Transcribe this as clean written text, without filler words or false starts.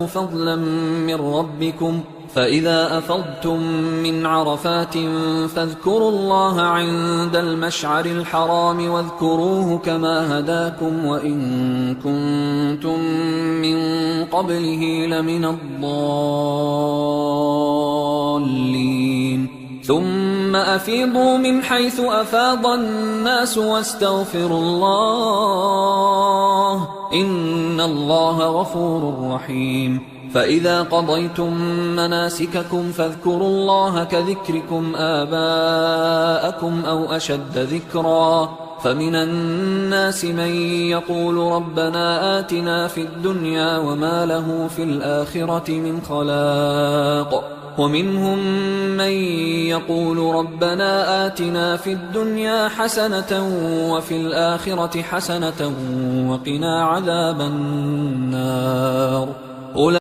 فضلا من ربكم فإذا أفضتم من عرفات فاذكروا الله عند المشعر الحرام واذكروه كما هداكم وإن كنتم من قبله لمن الضالين ثم أفيضوا من حيث أفاض الناس واستغفروا الله إن الله غفور رحيم فإذا قضيتم مناسككم فاذكروا الله كذكركم آباءكم أو أشد ذكرا فمن الناس من يقول ربنا آتنا في الدنيا وما له في الآخرة من خلاق ومنهم من يقول ربنا آتنا في الدنيا حسنة وفي الآخرة حسنة وقنا عذاب النار